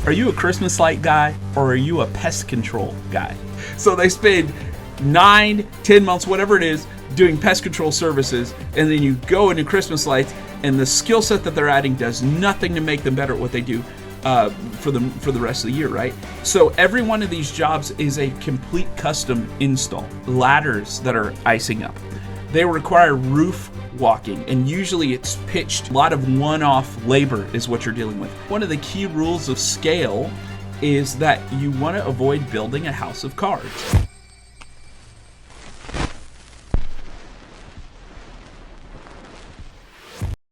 Are you a Christmas light guy or are you a pest control guy? So they spend 9, 10 months, whatever it is, doing pest control services, and then you go into Christmas lights, and the skill set that they're adding does nothing to make them better at what they do for the rest of the year, right? So every one of these jobs is a complete custom install. Ladders that are icing up. They require roof walking, and usually it's pitched. A lot of one-off labor is what you're dealing with. One of the key rules of scale is that you want to avoid building a house of cards.